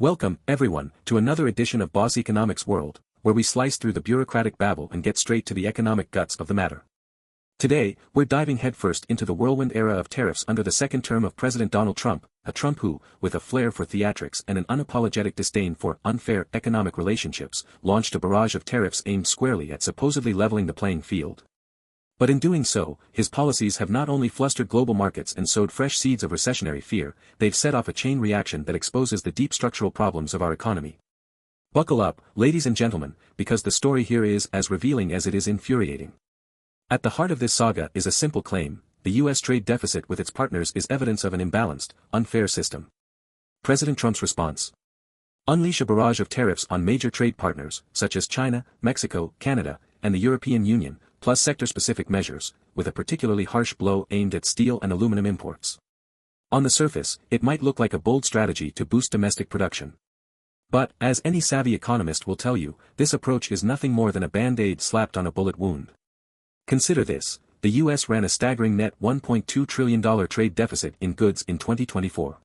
Welcome, everyone, to another edition of Boss Economics World, where we slice through the bureaucratic babble and get straight to the economic guts of the matter. Today, we're diving headfirst into the whirlwind era of tariffs under the second term of President Donald Trump, a Trump who, with a flair for theatrics and an unapologetic disdain for unfair economic relationships, launched a barrage of tariffs aimed squarely at supposedly leveling the playing field. But in doing so, his policies have not only flustered global markets and sowed fresh seeds of recessionary fear, they've set off a chain reaction that exposes the deep structural problems of our economy. Buckle up, ladies and gentlemen, because the story here is as revealing as it is infuriating. At the heart of this saga is a simple claim: the U.S. trade deficit with its partners is evidence of an imbalanced, unfair system. President Trump's response: unleash a barrage of tariffs on major trade partners, such as China, Mexico, Canada, and the European Union, plus sector-specific measures, with a particularly harsh blow aimed at steel and aluminum imports. On the surface, it might look like a bold strategy to boost domestic production. But, as any savvy economist will tell you, this approach is nothing more than a band-aid slapped on a bullet wound. Consider this: the U.S. ran a staggering net $1.2 trillion trade deficit in goods in 2024.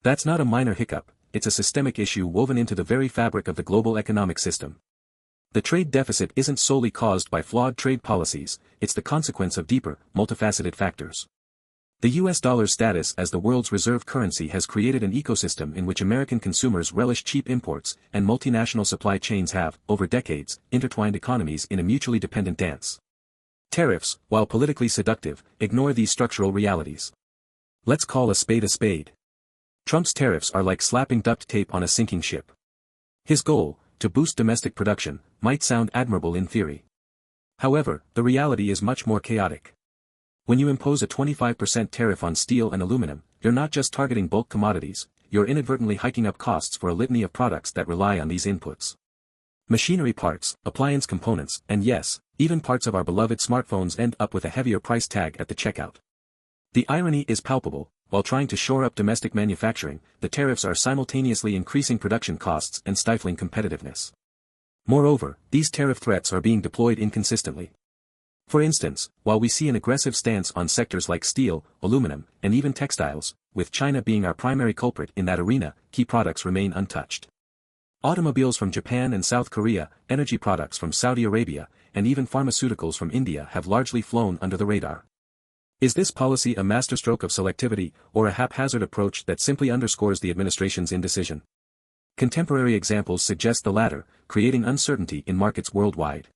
That's not a minor hiccup, it's a systemic issue woven into the very fabric of the global economic system. The trade deficit isn't solely caused by flawed trade policies, it's the consequence of deeper, multifaceted factors. The US dollar's status as the world's reserve currency has created an ecosystem in which American consumers relish cheap imports, and multinational supply chains have, over decades, intertwined economies in a mutually dependent dance. Tariffs, while politically seductive, ignore these structural realities. Let's call a spade a spade. Trump's tariffs are like slapping duct tape on a sinking ship. His goal, to boost domestic production, might sound admirable in theory. However, the reality is much more chaotic. When you impose a 25% tariff on steel and aluminum, you're not just targeting bulk commodities, you're inadvertently hiking up costs for a litany of products that rely on these inputs. Machinery parts, appliance components, and yes, even parts of our beloved smartphones end up with a heavier price tag at the checkout. The irony is palpable: while trying to shore up domestic manufacturing, the tariffs are simultaneously increasing production costs and stifling competitiveness. Moreover, these tariff threats are being deployed inconsistently. For instance, while we see an aggressive stance on sectors like steel, aluminum, and even textiles, with China being our primary culprit in that arena, key products remain untouched. Automobiles from Japan and South Korea, energy products from Saudi Arabia, and even pharmaceuticals from India have largely flown under the radar. Is this policy a masterstroke of selectivity, or a haphazard approach that simply underscores the administration's indecision? Contemporary examples suggest the latter, creating uncertainty in markets worldwide.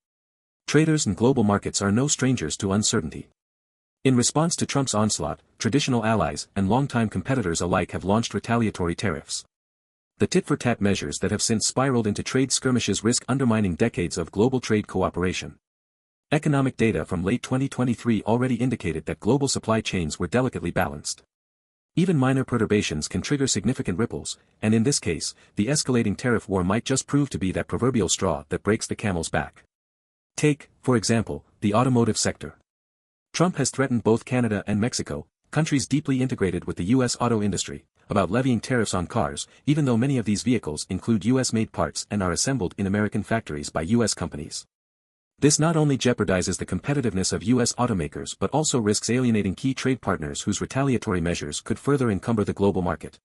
Traders and global markets are no strangers to uncertainty. In response to Trump's onslaught, traditional allies and longtime competitors alike have launched retaliatory tariffs. The tit-for-tat measures that have since spiraled into trade skirmishes risk undermining decades of global trade cooperation. Economic data from late 2023 already indicated that global supply chains were delicately balanced. Even minor perturbations can trigger significant ripples, and in this case, the escalating tariff war might just prove to be that proverbial straw that breaks the camel's back. Take, for example, the automotive sector. Trump has threatened both Canada and Mexico, countries deeply integrated with the U.S. auto industry, about levying tariffs on cars, even though many of these vehicles include U.S.-made parts and are assembled in American factories by U.S. companies. This not only jeopardizes the competitiveness of U.S. automakers but also risks alienating key trade partners whose retaliatory measures could further encumber the global market.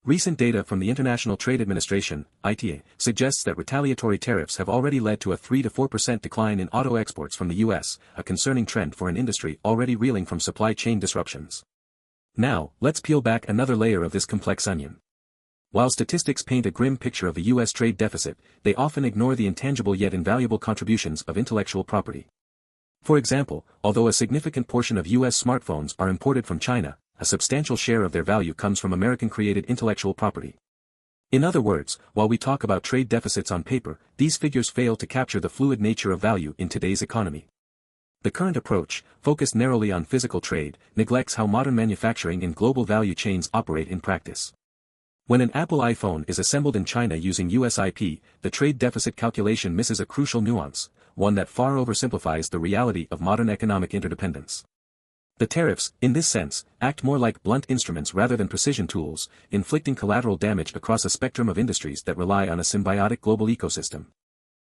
Recent data from the International Trade Administration, ITA, suggests that retaliatory tariffs have already led to a 3 to 4% decline in auto exports from the U.S., a concerning trend for an industry already reeling from supply chain disruptions. Now, let's peel back another layer of this complex onion. While statistics paint a grim picture of the U.S. trade deficit, they often ignore the intangible yet invaluable contributions of intellectual property. For example, although a significant portion of U.S. smartphones are imported from China, a substantial share of their value comes from American-created intellectual property. In other words, while we talk about trade deficits on paper, these figures fail to capture the fluid nature of value in today's economy. The current approach, focused narrowly on physical trade, neglects how modern manufacturing and global value chains operate in practice. When an Apple iPhone is assembled in China using US IP, the trade deficit calculation misses a crucial nuance, one that far oversimplifies the reality of modern economic interdependence. The tariffs, in this sense, act more like blunt instruments rather than precision tools, inflicting collateral damage across a spectrum of industries that rely on a symbiotic global ecosystem.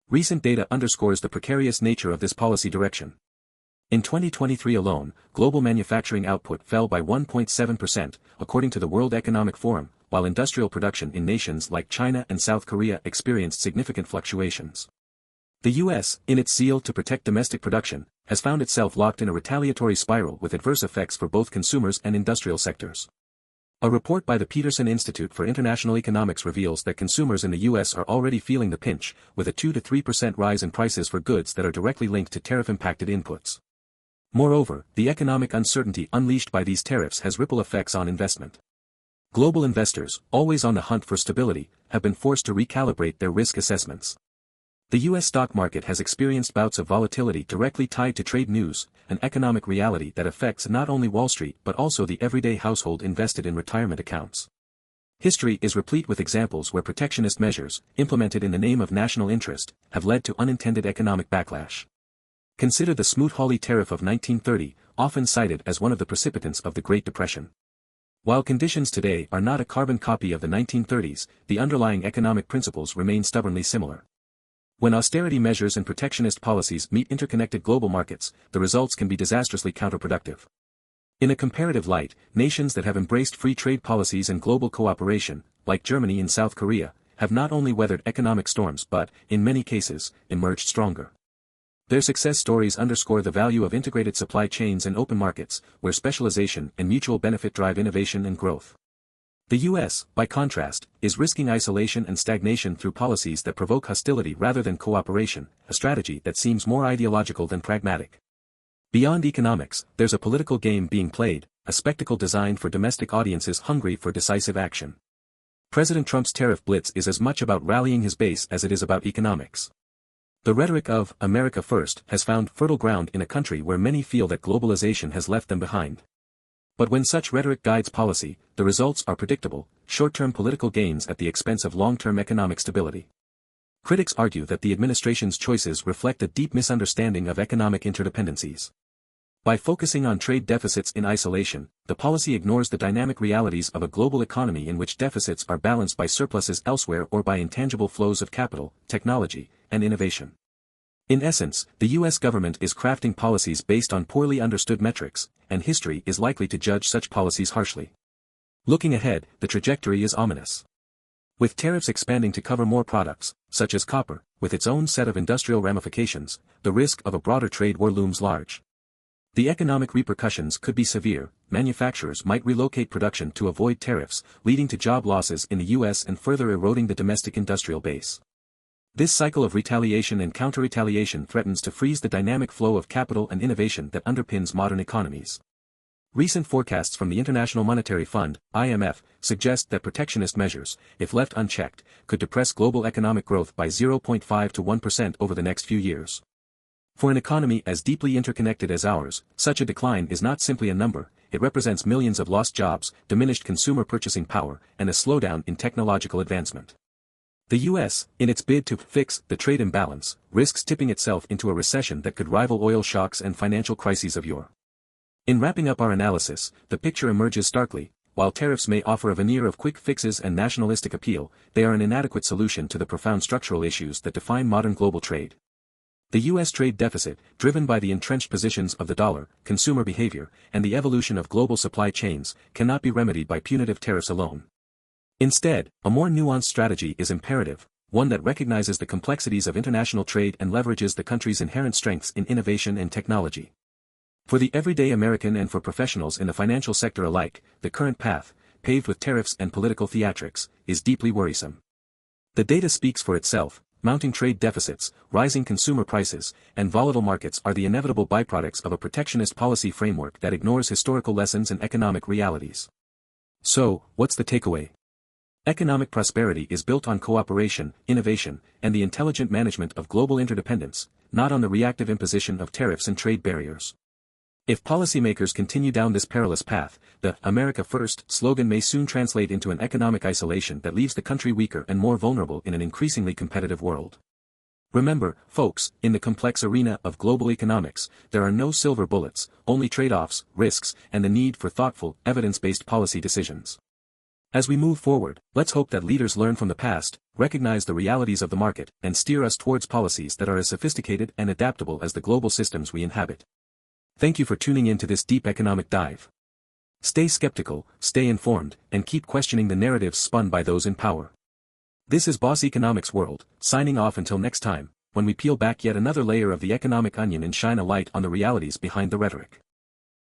Recent data underscores the precarious nature of this policy direction. In 2023 alone, global manufacturing output fell by 1.7%, according to the World Economic Forum, while industrial production in nations like China and South Korea experienced significant fluctuations. The U.S., in its zeal to protect domestic production, has found itself locked in a retaliatory spiral with adverse effects for both consumers and industrial sectors. A report by the Peterson Institute for International Economics reveals that consumers in the U.S. are already feeling the pinch, with a 2 to 3% rise in prices for goods that are directly linked to tariff-impacted inputs. Moreover, the economic uncertainty unleashed by these tariffs has ripple effects on investment. Global investors, always on the hunt for stability, have been forced to recalibrate their risk assessments. The U.S. stock market has experienced bouts of volatility directly tied to trade news, an economic reality that affects not only Wall Street but also the everyday household invested in retirement accounts. History is replete with examples where protectionist measures, implemented in the name of national interest, have led to unintended economic backlash. Consider the Smoot-Hawley Tariff of 1930, often cited as one of the precipitants of the Great Depression. While conditions today are not a carbon copy of the 1930s, the underlying economic principles remain stubbornly similar. When austerity measures and protectionist policies meet interconnected global markets, the results can be disastrously counterproductive. In a comparative light, nations that have embraced free trade policies and global cooperation, like Germany and South Korea, have not only weathered economic storms but, in many cases, emerged stronger. Their success stories underscore the value of integrated supply chains and open markets, where specialization and mutual benefit drive innovation and growth. The U.S., by contrast, is risking isolation and stagnation through policies that provoke hostility rather than cooperation, a strategy that seems more ideological than pragmatic. Beyond economics, there's a political game being played, a spectacle designed for domestic audiences hungry for decisive action. President Trump's tariff blitz is as much about rallying his base as it is about economics. The rhetoric of "America First" has found fertile ground in a country where many feel that globalization has left them behind. But when such rhetoric guides policy, the results are predictable: short-term political gains at the expense of long-term economic stability. Critics argue that the administration's choices reflect a deep misunderstanding of economic interdependencies. By focusing on trade deficits in isolation, the policy ignores the dynamic realities of a global economy in which deficits are balanced by surpluses elsewhere or by intangible flows of capital, technology, and innovation. In essence, the U.S. government is crafting policies based on poorly understood metrics, and history is likely to judge such policies harshly. Looking ahead, the trajectory is ominous. With tariffs expanding to cover more products, such as copper, with its own set of industrial ramifications, the risk of a broader trade war looms large. The economic repercussions could be severe. Manufacturers might relocate production to avoid tariffs, leading to job losses in the U.S. and further eroding the domestic industrial base. This cycle of retaliation and counter-retaliation threatens to freeze the dynamic flow of capital and innovation that underpins modern economies. Recent forecasts from the International Monetary Fund, IMF, suggest that protectionist measures, if left unchecked, could depress global economic growth by 0.5 to 1% over the next few years. For an economy as deeply interconnected as ours, such a decline is not simply a number, it represents millions of lost jobs, diminished consumer purchasing power, and a slowdown in technological advancement. The U.S., in its bid to fix the trade imbalance, risks tipping itself into a recession that could rival oil shocks and financial crises of yore. In wrapping up our analysis, the picture emerges starkly: while tariffs may offer a veneer of quick fixes and nationalistic appeal, they are an inadequate solution to the profound structural issues that define modern global trade. The U.S. trade deficit, driven by the entrenched positions of the dollar, consumer behavior, and the evolution of global supply chains, cannot be remedied by punitive tariffs alone. Instead, a more nuanced strategy is imperative, one that recognizes the complexities of international trade and leverages the country's inherent strengths in innovation and technology. For the everyday American and for professionals in the financial sector alike, the current path, paved with tariffs and political theatrics, is deeply worrisome. The data speaks for itself. Mounting trade deficits, rising consumer prices, and volatile markets are the inevitable byproducts of a protectionist policy framework that ignores historical lessons and economic realities. So, what's the takeaway? Economic prosperity is built on cooperation, innovation, and the intelligent management of global interdependence, not on the reactive imposition of tariffs and trade barriers. If policymakers continue down this perilous path, the "America First" slogan may soon translate into an economic isolation that leaves the country weaker and more vulnerable in an increasingly competitive world. Remember, folks, in the complex arena of global economics, there are no silver bullets, only trade-offs, risks, and the need for thoughtful, evidence-based policy decisions. As we move forward, let's hope that leaders learn from the past, recognize the realities of the market, and steer us towards policies that are as sophisticated and adaptable as the global systems we inhabit. Thank you for tuning in to this deep economic dive. Stay skeptical, stay informed, and keep questioning the narratives spun by those in power. This is Boss Economics World, signing off until next time, when we peel back yet another layer of the economic onion and shine a light on the realities behind the rhetoric.